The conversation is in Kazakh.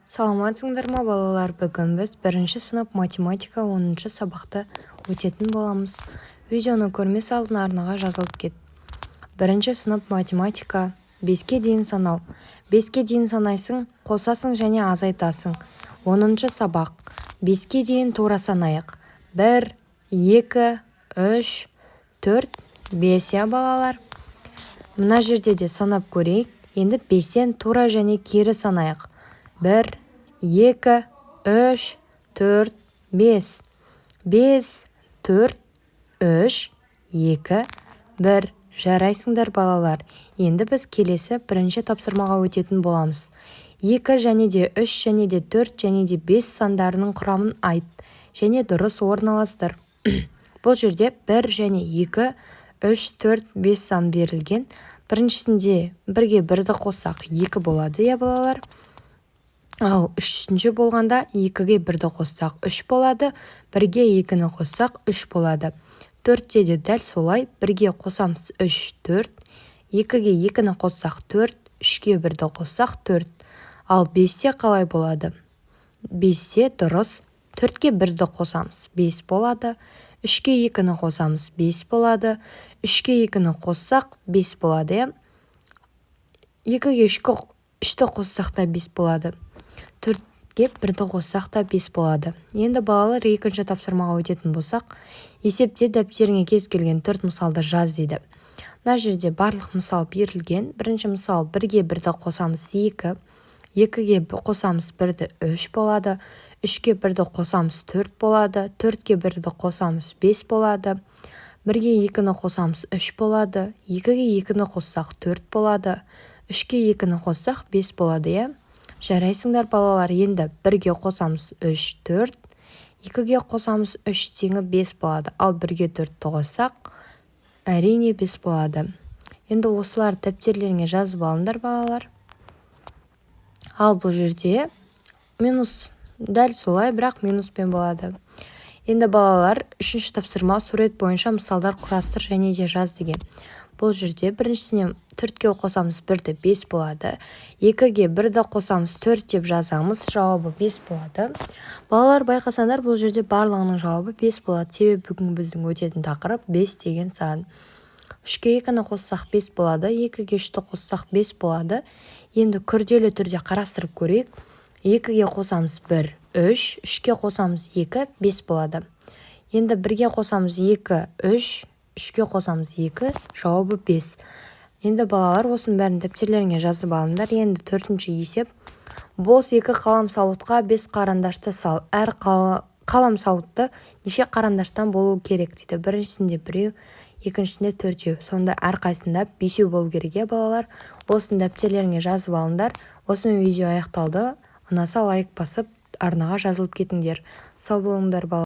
Саламатсыңдар ма балалар, бүгін біз бірінші сынып математика 10-шы сабақты өтетін боламыз. Видеоны көрмес алдын арнаға жазылып кет. Бірінші сынып математика 5-ке дейін санау. 5-ке дейін санайсың, қосасың және азайтасың. 10-шы сабақ 5-ке дейін тура санайық. 1, 2, 3, 4, 5 я балалар. Мына жерде де санап көрейік. Енді 5-тен тура және кері санайық. 1, 2, 3, 4, 5. 5, 4, 3, 2, 1. Жарайсыңдар балалар. Енді біз келесі бірінші тапсырмаға өтетін боламыз. 2 және де 3 және де 4 және де 5 сандарының құрамын айт және дұрыс орналастыр. Бұл жерде 1 және 2, 3, 4, 5 сан берілген. Біріншісінде 1-ге 1-ді қоссақ 2 болады, я балалар. Ал үшінші болғанда 2-ге 1-ді қоссақ 3 болады, 1-ге 2-ні қоссақ 3 болады. 4-те де дәл солай, 1-ге қосамыз 3, 4, 2-ге 2-ні қоссақ 4, 3-ге 1-ді қоссақ 4. Ал 5-те қалай болады? 5-те дұрыс, 4-ге 1-ді қосамыз 5 болады, 3-ге 2-ні қосамыз 5 болады, 3-ге 2-ні қоссақ 5 болады. 2-ге 3-ті қоссақ та 5 болады. 4-ге 1-ді қоссақ та 5 болады. Енді балалар екінші тапсырмаға өтетін болсақ, есепте дәптеріңе кез келген 4 мысалды жаз дейді. Мына жерде барлық мысал берілген. Бірінші мысал 1-ге 1-ді қосамыз 2, 2-ге қосамыз 1-ді 3 болады, 3-ге 1-ді қосамыз 4 болады, 4-ге 1-ді қосамыз 5 болады, 1-ге 2-ні қосамыз 3 болады, 2-ге 2-ні қоссақ 4 болады, 3-ге 2-ні қоссақ 5 болады, е? Жарайсыңдар балалар. Енді 1-ге қосамыз 3, 4, 2-ге қосамыз 3 теңі 5 болады. Ал 1-ге 4-ті қоссақ әрине 5 болады. Енді осылар дәптерлеріңе жазып алыңдар балалар. Ал бұл жерде минус дәл солай, бірақ минуспен болады. Енді балалар, үшінші тапсырма сурет бойынша мысалдар құрастыр және де жаз деген. Бұл жерде біріншісіне 4-ге қосамыз 1-ді 5 болады. 2-ге 1-ді қосамыз 4 деп жазамыз, жауабы 5 болады. Балалар, байқасаңдар, бұл жерде барлығының жауабы 5 болады. Себебі бүгін біздің өтетін тақырып 5 деген сан. 3-ге 2-ні қоссақ 5 болады, 2-ге 3-ті қоссақ 5 болады. Енді күрделі түрде қарастырып көрейік. 2-ге қосамыз 1, 3, 3-ге қосамыз 2, 5 болады. Енді 1-ге қосамыз 2, 3, 3-ге қосамыз 2, жауабы 5. Енді балалар, осының бәрін дәптерлеріңе жазып алыңдар. Енді 4-ші есеп. Бос 2 қалам сауытқа 5 қарандашты сал. Әр қалам сауытты неше қарандаштан болу керек дейді. Біріншісінде 1, екіншісінде 4. Сонда әрқайсында 5 болу керек, балалар. Осының дәптерлеріңе жазып алыңдар. Осымен видео аяқталды. Ұнаса лайк басып, арнаға жазылып кетіңдер. Сау болыңдар балалар.